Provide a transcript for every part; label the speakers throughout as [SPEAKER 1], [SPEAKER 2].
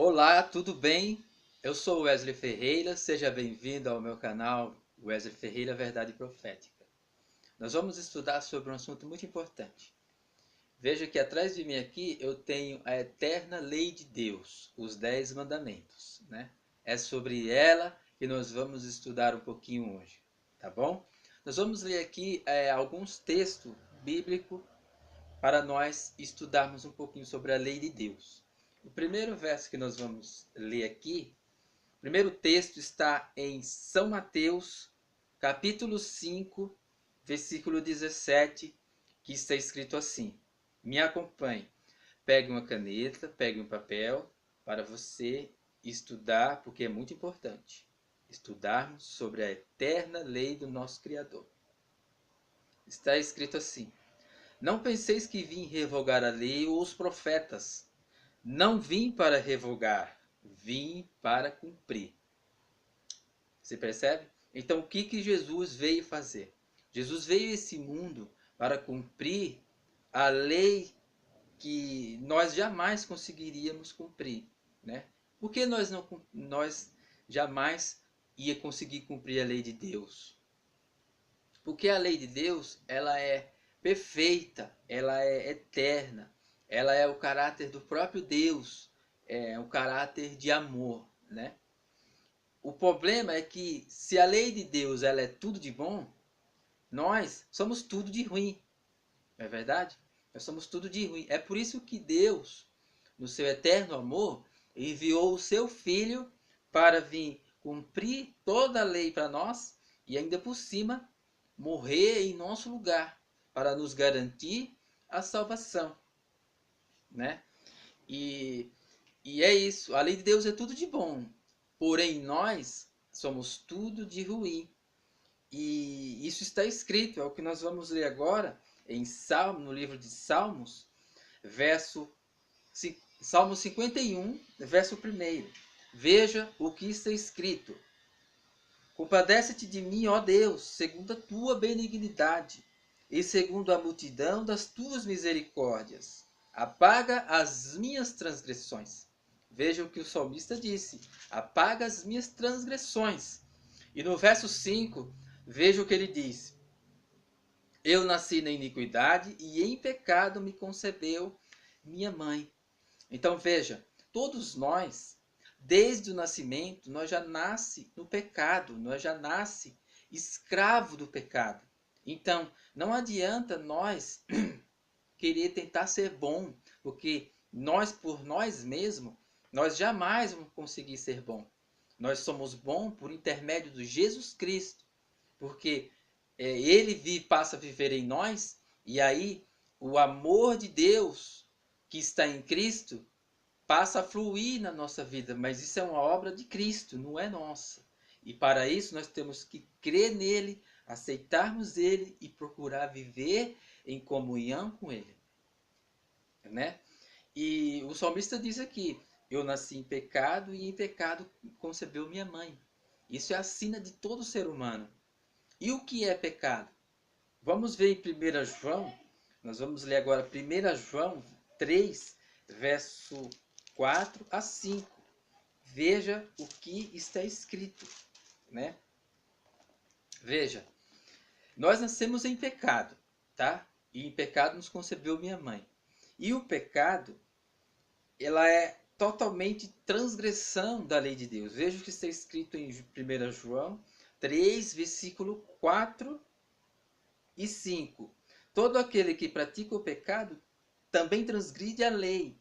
[SPEAKER 1] Olá, tudo bem? Eu sou Wesley Ferreira, seja bem-vindo ao meu canal Wesley Ferreira Verdade Profética. Nós vamos estudar sobre um assunto muito importante. Veja que atrás de mim aqui eu tenho a eterna lei de Deus, os 10 mandamentos, né? É sobre ela que nós vamos estudar um pouquinho hoje, tá bom? Nós vamos ler aqui alguns textos bíblicos para nós estudarmos um pouquinho sobre a lei de Deus. O primeiro verso que nós vamos ler aqui, o primeiro texto está em São Mateus, capítulo 5, versículo 17, que está escrito assim: Me acompanhe. Pegue uma caneta, pegue um papel para você estudar, porque é muito importante estudarmos sobre a eterna lei do nosso Criador. Está escrito assim: Não penseis que vim revogar a lei ou os profetas. Não vim para revogar, vim para cumprir. Você percebe? Então, o que Jesus veio fazer? Jesus veio a esse mundo para cumprir a lei que nós jamais conseguiríamos cumprir, né? Por que nós jamais ia conseguir cumprir a lei de Deus? Porque a lei de Deus, ela é perfeita, ela é eterna, ela é o caráter do próprio Deus, é o caráter de amor, né? O problema é que se a lei de Deus ela é tudo de bom, nós somos tudo de ruim, não é verdade? Nós somos tudo de ruim. É por isso que Deus, no seu eterno amor, enviou o seu Filho para vir cumprir toda a lei para nós e ainda por cima morrer em nosso lugar para nos garantir a salvação, né? E, e é isso. A lei de Deus é tudo de bom, porém nós somos tudo de ruim. E isso está escrito, é o que nós vamos ler agora em Salmo, no livro de Salmos, verso Salmo 51, verso 1. Veja o que está escrito: Compadece-te de mim, ó Deus, segundo a tua benignidade e segundo a multidão das tuas misericórdias. Apaga as minhas transgressões. Veja o que o salmista disse: apaga as minhas transgressões. E no verso 5, veja o que ele diz: Eu nasci na iniquidade e em pecado me concebeu minha mãe. Então veja, todos nós, desde o nascimento, nós já nasce no pecado, nós já nasce escravo do pecado. Então, não adianta nós querer tentar ser bom, porque nós por nós mesmos, nós jamais vamos conseguir ser bom. Nós somos bons por intermédio de Jesus Cristo, porque ele passa a viver em nós, e aí o amor de Deus que está em Cristo passa a fluir na nossa vida, mas isso é uma obra de Cristo, não é nossa. E para isso nós temos que crer nele, aceitarmos ele e procurar viver em comunhão com ele, né? E o salmista diz aqui: Eu nasci em pecado e em pecado concebeu minha mãe. Isso é a sina de todo ser humano. E o que é pecado? Vamos ver em 1 João, nós vamos ler agora 1 João 3, verso 4 a 5. Veja o que está escrito, né? Veja, nós nascemos em pecado, tá? E em pecado nos concebeu minha mãe. E o pecado, ela é totalmente transgressão da lei de Deus. Veja o que está escrito em 1 João 3, versículo 4 e 5. Todo aquele que pratica o pecado também transgride a lei,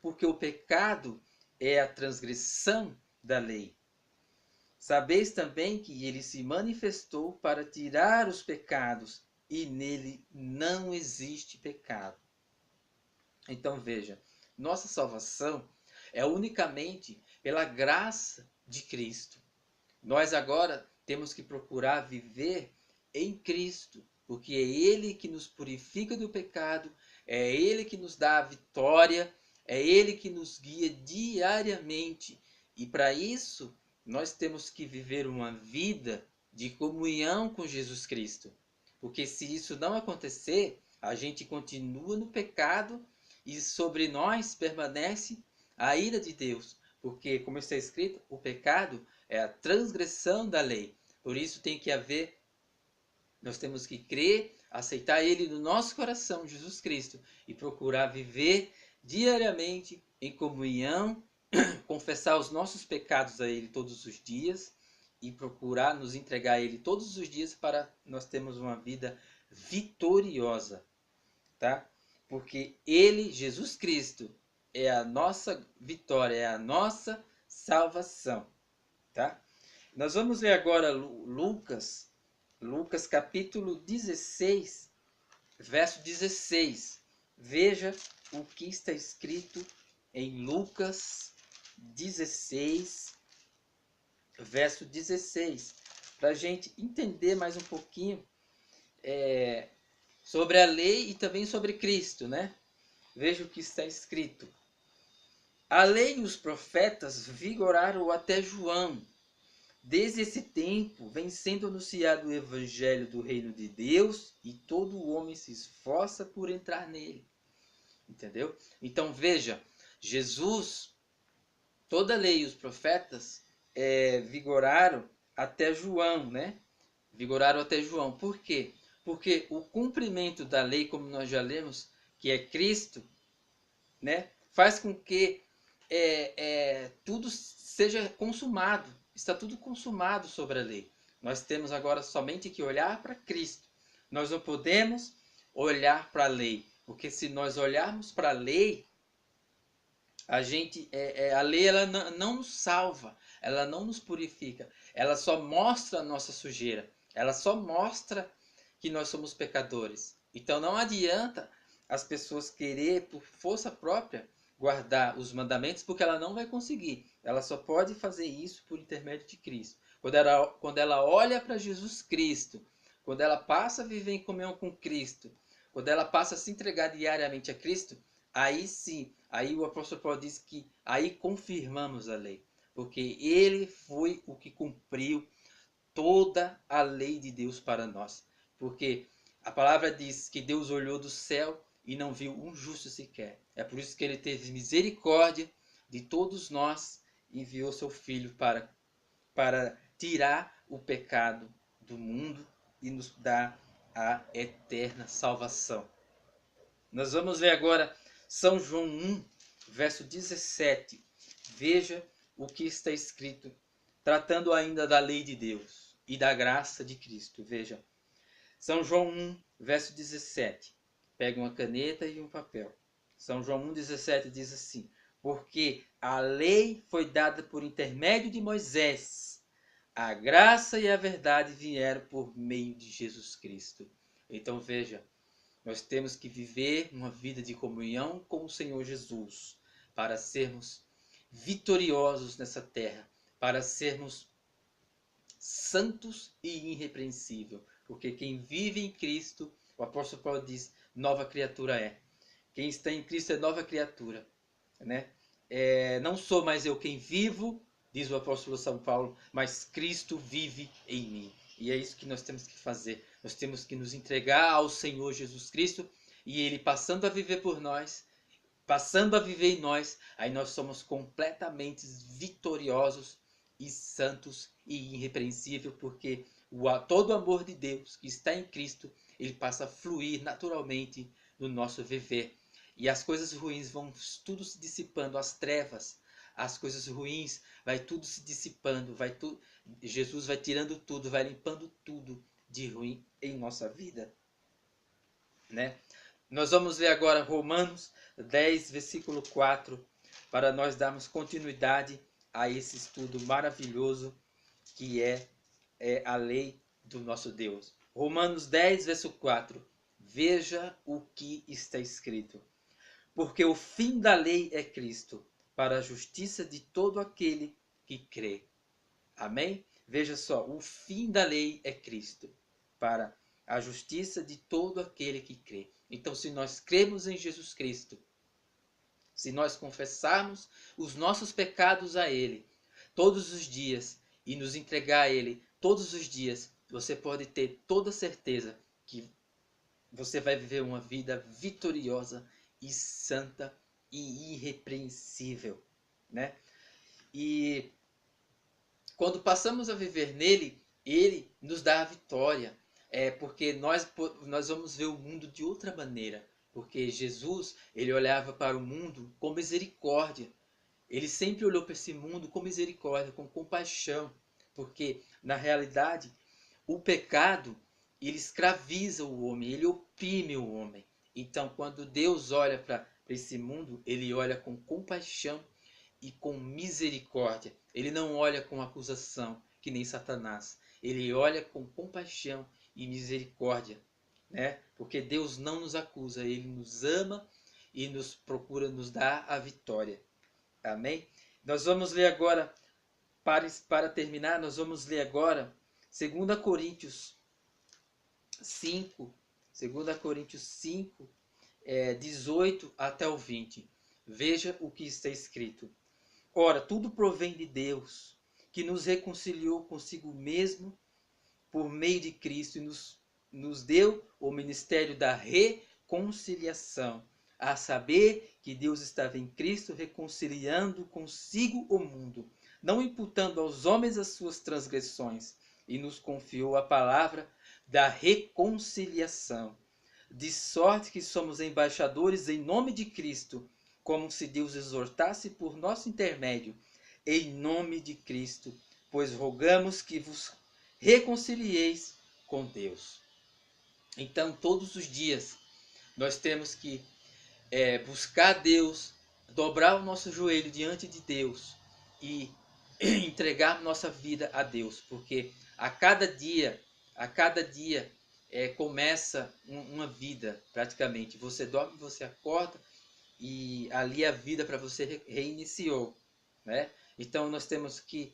[SPEAKER 1] porque o pecado é a transgressão da lei. Sabeis também que ele se manifestou para tirar os pecados, e nele não existe pecado. Então veja, nossa salvação é unicamente pela graça de Cristo. Nós agora temos que procurar viver em Cristo, porque é Ele que nos purifica do pecado, é Ele que nos dá a vitória, é Ele que nos guia diariamente. E para isso, nós temos que viver uma vida de comunhão com Jesus Cristo. Porque se isso não acontecer, a gente continua no pecado e sobre nós permanece a ira de Deus. Porque, como está escrito, o pecado é a transgressão da lei. Por isso tem que haver, nós temos que crer, aceitar Ele no nosso coração, Jesus Cristo, e procurar viver diariamente em comunhão, confessar os nossos pecados a Ele todos os dias e procurar nos entregar a Ele todos os dias para nós termos uma vida vitoriosa, tá? Porque Ele, Jesus Cristo, é a nossa vitória, é a nossa salvação, tá? Nós vamos ler agora Lucas capítulo 16, verso 16. Veja o que está escrito em Lucas 16, verso 16, para a gente entender mais um pouquinho sobre a lei e também sobre Cristo, né? Veja o que está escrito. A lei e os profetas vigoraram até João. Desde esse tempo vem sendo anunciado o evangelho do reino de Deus e todo homem se esforça por entrar nele. Entendeu? Então veja, Jesus, toda a lei e os profetas vigoraram até João, né? Vigoraram até João. Por quê? Porque o cumprimento da lei, como nós já lemos, que é Cristo, né? Faz com que tudo seja consumado. Está tudo consumado sobre a lei. Nós temos agora somente que olhar para Cristo. Nós não podemos olhar para a lei, porque se nós olharmos para a lei, a lei ela não nos salva, ela não nos purifica, ela só mostra a nossa sujeira, ela só mostra que nós somos pecadores. Então não adianta as pessoas querer por força própria guardar os mandamentos, porque ela não vai conseguir. Ela só pode fazer isso por intermédio de Cristo. Quando ela olha para Jesus Cristo, quando ela passa a viver em comunhão com Cristo, quando ela passa a se entregar diariamente a Cristo, aí sim, aí o apóstolo Paulo diz que aí confirmamos a lei, porque ele foi o que cumpriu toda a lei de Deus para nós. Porque a palavra diz que Deus olhou do céu e não viu um justo sequer. É por isso que ele teve misericórdia de todos nós e enviou seu Filho para tirar o pecado do mundo e nos dar a eterna salvação. Nós vamos ver agora São João 1, verso 17. Veja o que está escrito, tratando ainda da lei de Deus e da graça de Cristo. Veja, São João 1, verso 17. Pega uma caneta e um papel. São João 1,17 diz assim: porque a lei foi dada por intermédio de Moisés, a graça e a verdade vieram por meio de Jesus Cristo. Então veja, nós temos que viver uma vida de comunhão com o Senhor Jesus para sermos vitoriosos nessa terra, para sermos santos e irrepreensíveis. Porque quem vive em Cristo, o apóstolo Paulo diz, nova criatura é. Quem está em Cristo é nova criatura, né? Não sou mais eu quem vivo, diz o apóstolo São Paulo, mas Cristo vive em mim. E é isso que nós temos que fazer. Nós temos que nos entregar ao Senhor Jesus Cristo e Ele passando a viver por nós, passando a viver em nós, aí nós somos completamente vitoriosos e santos e irrepreensíveis, porque todo o amor de Deus que está em Cristo, ele passa a fluir naturalmente no nosso viver. E as coisas ruins vão tudo se dissipando, as trevas, as coisas ruins, vai tudo se dissipando, Jesus vai tirando tudo, vai limpando tudo de ruim em nossa vida, né? Nós vamos ver agora Romanos 10, versículo 4, para nós darmos continuidade a esse estudo maravilhoso que é a lei do nosso Deus. Romanos 10, verso 4. Veja o que está escrito. Porque o fim da lei é Cristo, para a justiça de todo aquele que crê. Amém? Veja só, o fim da lei é Cristo, para a justiça de todo aquele que crê. Então, se nós cremos em Jesus Cristo, se nós confessarmos os nossos pecados a Ele todos os dias e nos entregar a Ele todos os dias, você pode ter toda certeza que você vai viver uma vida vitoriosa e santa e irrepreensível, né? E quando passamos a viver nele, ele nos dá a vitória. Porque nós vamos ver o mundo de outra maneira. Porque Jesus, ele olhava para o mundo com misericórdia. Ele sempre olhou para esse mundo com misericórdia, com compaixão. Porque, na realidade, o pecado, ele escraviza o homem, ele oprime o homem. Então, quando Deus olha para esse mundo, ele olha com compaixão e com misericórdia. Ele não olha com acusação, que nem Satanás. Ele olha com compaixão e misericórdia, né? Porque Deus não nos acusa, ele nos ama e nos procura nos dar a vitória. Amém? Nós vamos ler agora, para terminar, nós vamos ler agora 2 Coríntios 5, 2 Coríntios 5, 18 até o 20. Veja o que está escrito. Ora, tudo provém de Deus, que nos reconciliou consigo mesmo por meio de Cristo e nos deu o ministério da reconciliação, a saber que Deus estava em Cristo reconciliando consigo o mundo, não imputando aos homens as suas transgressões, e nos confiou a palavra da reconciliação. De sorte que somos embaixadores em nome de Cristo, como se Deus exortasse por nosso intermédio, em nome de Cristo, pois rogamos que vos reconcilieis com Deus. Então, todos os dias, nós temos que buscar Deus, dobrar o nosso joelho diante de Deus e entregar nossa vida a Deus, porque a cada dia começa uma vida, praticamente. Você dorme, você acorda e ali a vida para você reiniciou, né? Então nós temos que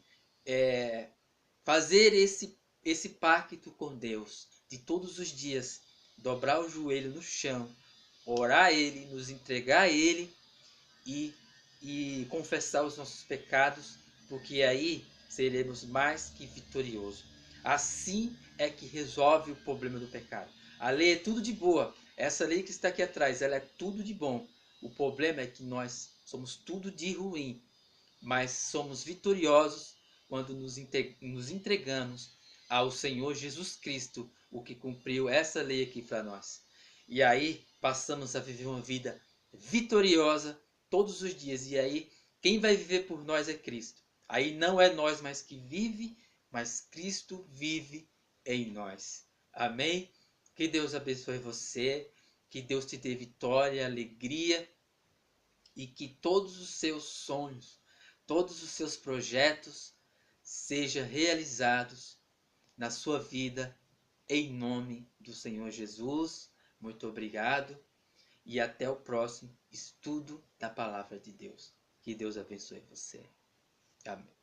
[SPEAKER 1] fazer esse pacto com Deus, de todos os dias dobrar o joelho no chão, orar a Ele, nos entregar a Ele e confessar os nossos pecados, porque aí seremos mais que vitoriosos. Assim é que resolve o problema do pecado. A lei é tudo de boa. Essa lei que está aqui atrás, ela é tudo de bom. O problema é que nós somos tudo de ruim, mas somos vitoriosos quando nos entregamos ao Senhor Jesus Cristo, o que cumpriu essa lei aqui para nós. E aí passamos a viver uma vida vitoriosa todos os dias. E aí quem vai viver por nós é Cristo. Aí não é nós mais que vive, mas Cristo vive em nós. Amém? Que Deus abençoe você, que Deus te dê vitória, alegria e que todos os seus sonhos, todos os seus projetos sejam realizados na sua vida, em nome do Senhor Jesus. Muito obrigado e até o próximo estudo da Palavra de Deus. Que Deus abençoe você. Amém.